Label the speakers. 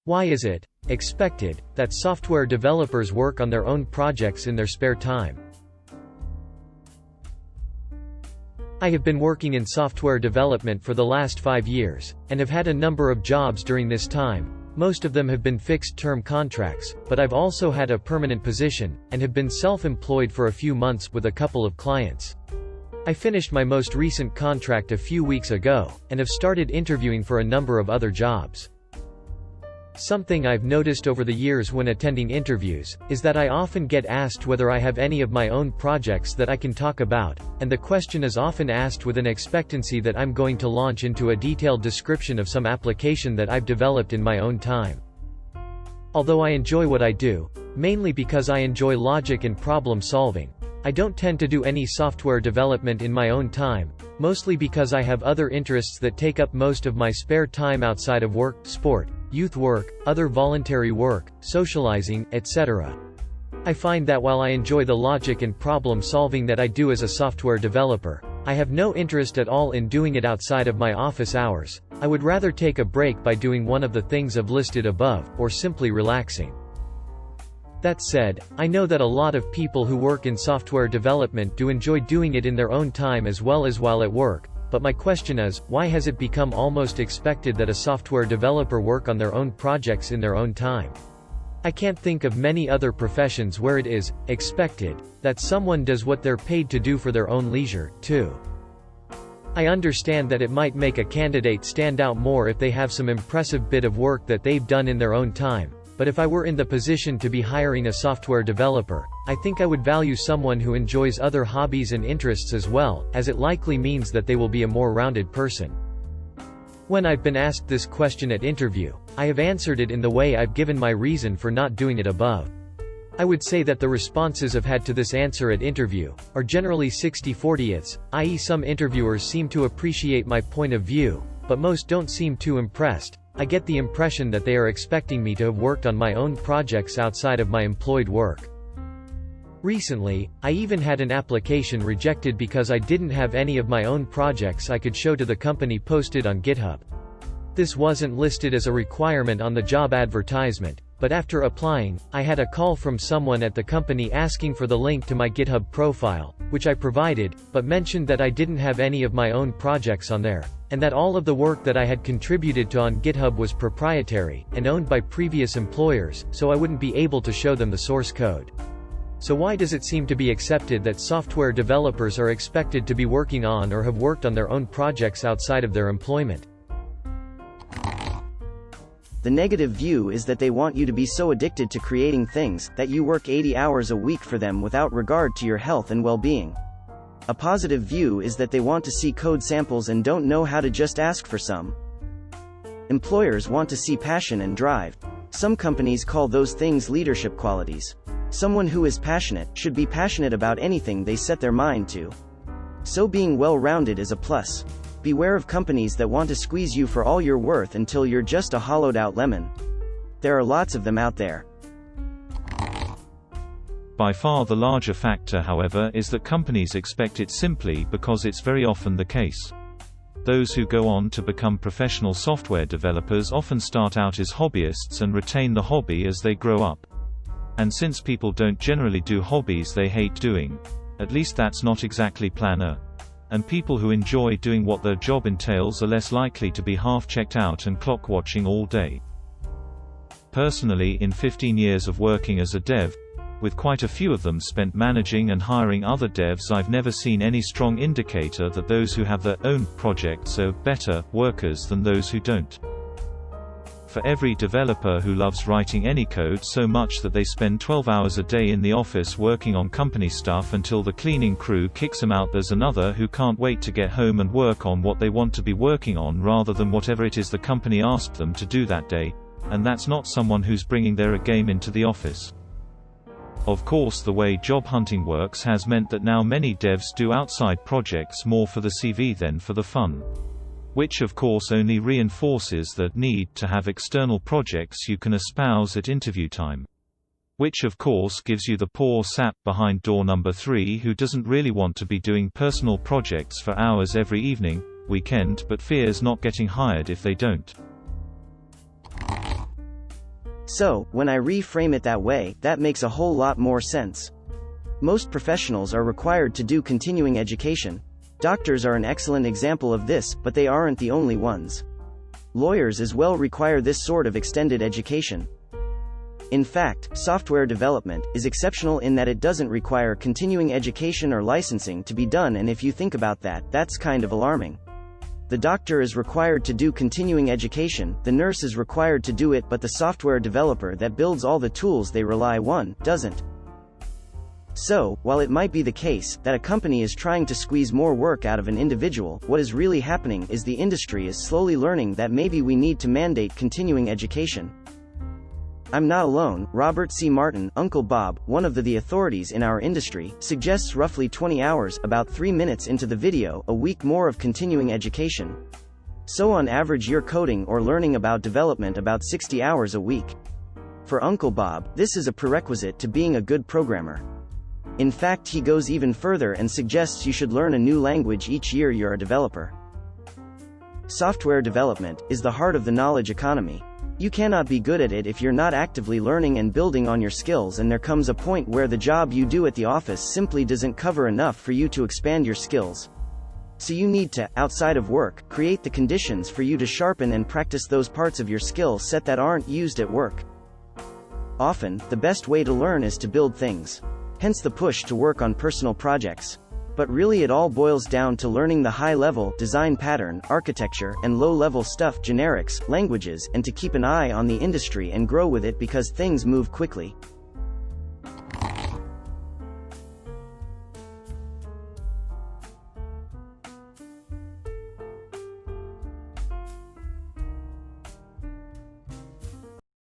Speaker 1: Why is it expected that software developers work on their own projects in their spare time? I have been working in software development for the last 5 years, and have had a number of jobs during this time. Most of them have been fixed-term contracts, but I've also had a permanent position, and have been self-employed for a few months with a couple of clients. I finished my most recent contract a few weeks ago, and have started interviewing for a number of other jobs. Something I've noticed over the years when attending interviews, is that I often get asked whether I have any of my own projects that I can talk about, and the question is often asked with an expectancy that I'm going to launch into a detailed description of some application that I've developed in my own time. Although I enjoy what I do, mainly because I enjoy logic and problem solving, I don't tend to do any software development in my own time, mostly because I have other interests that take up most of my spare time outside of work, sport, youth work, other voluntary work, socializing, etc. I find that while I enjoy the logic and problem solving that I do as a software developer, I have no interest at all in doing it outside of my office hours. I would rather take a break by doing one of the things I've listed above, or simply relaxing. That said, I know that a lot of people who work in software development do enjoy doing it in their own time as well as while at work, but my question is, why has it become almost expected that a software developer work on their own projects in their own time? I can't think of many other professions where it is expected that someone does what they're paid to do for their own leisure, too. I understand that it might make a candidate stand out more if they have some impressive bit of work that they've done in their own time. But if I were in the position to be hiring a software developer, I think I would value someone who enjoys other hobbies and interests as well, as it likely means that they will be a more rounded person. When I've been asked this question at interview, I have answered it in the way I've given my reason for not doing it above. I would say that the responses I've had to this answer at interview are generally 60-40ths, i.e. some interviewers seem to appreciate my point of view, but most don't seem too impressed. I get the impression that they are expecting me to have worked on my own projects outside of my employed work. Recently, I even had an application rejected because I didn't have any of my own projects I could show to the company posted on GitHub. This wasn't listed as a requirement on the job advertisement, but after applying, I had a call from someone at the company asking for the link to my GitHub profile, which I provided, but mentioned that I didn't have any of my own projects on there, and that all of the work that I had contributed to on GitHub was proprietary, and owned by previous employers, so I wouldn't be able to show them the source code. So why does it seem to be accepted that software developers are expected to be working on or have worked on their own projects outside of their employment?
Speaker 2: The negative view is that they want you to be so addicted to creating things, that you work 80 hours a week for them without regard to your health and well-being. A positive view is that they want to see code samples and don't know how to just ask for some. Employers want to see passion and drive. Some companies call those things leadership qualities. Someone who is passionate should be passionate about anything they set their mind to. So being well-rounded is a plus. Beware of companies that want to squeeze you for all you're worth until you're just a hollowed-out lemon. There are lots of them out there.
Speaker 3: By far the larger factor, however, is that companies expect it simply because it's very often the case. Those who go on to become professional software developers often start out as hobbyists and retain the hobby as they grow up. And since people don't generally do hobbies they hate doing, at least that's not exactly plan A. And people who enjoy doing what their job entails are less likely to be half checked out and clock watching all day. Personally, in 15 years of working as a dev, with quite a few of them spent managing and hiring other devs, I've never seen any strong indicator that those who have their own projects are better workers than those who don't. For every developer who loves writing any code so much that they spend 12 hours a day in the office working on company stuff until the cleaning crew kicks them out, there's another who can't wait to get home and work on what they want to be working on rather than whatever it is the company asked them to do that day, and that's not someone who's bringing their A game into the office. Of course, the way job hunting works has meant that now many devs do outside projects more for the CV than for the fun. Which of course only reinforces the need to have external projects you can espouse at interview time. Which of course gives you the poor sap behind door number 3 who doesn't really want to be doing personal projects for hours every evening, weekend, but fears not getting hired if they don't.
Speaker 2: So, when I reframe it that way, that makes a whole lot more sense. Most professionals are required to do continuing education. Doctors are an excellent example of this, but they aren't the only ones. Lawyers as well require this sort of extended education. In fact, software development is exceptional in that it doesn't require continuing education or licensing to be done, and if you think about that, that's kind of alarming. The doctor is required to do continuing education, the nurse is required to do it, but the software developer that builds all the tools they rely on doesn't. So, while it might be the case that a company is trying to squeeze more work out of an individual, what is really happening is the industry is slowly learning that maybe we need to mandate continuing education. I'm not alone. Robert C. Martin, Uncle Bob, one of the authorities in our industry, suggests roughly 20 hours, about 3 minutes into the video, a week more of continuing education. So on average you're coding or learning about development about 60 hours a week. For Uncle Bob, this is a prerequisite to being a good programmer. In fact, he goes even further and suggests you should learn a new language each year you're a developer. Software development is the heart of the knowledge economy. You cannot be good at it if you're not actively learning and building on your skills, and there comes a point where the job you do at the office simply doesn't cover enough for you to expand your skills. So you need to, outside of work, create the conditions for you to sharpen and practice those parts of your skill set that aren't used at work. Often, the best way to learn is to build things. Hence the push to work on personal projects. But really it all boils down to learning the high-level, design pattern, architecture, and low-level stuff, generics, languages, and to keep an eye on the industry and grow with it because things move quickly.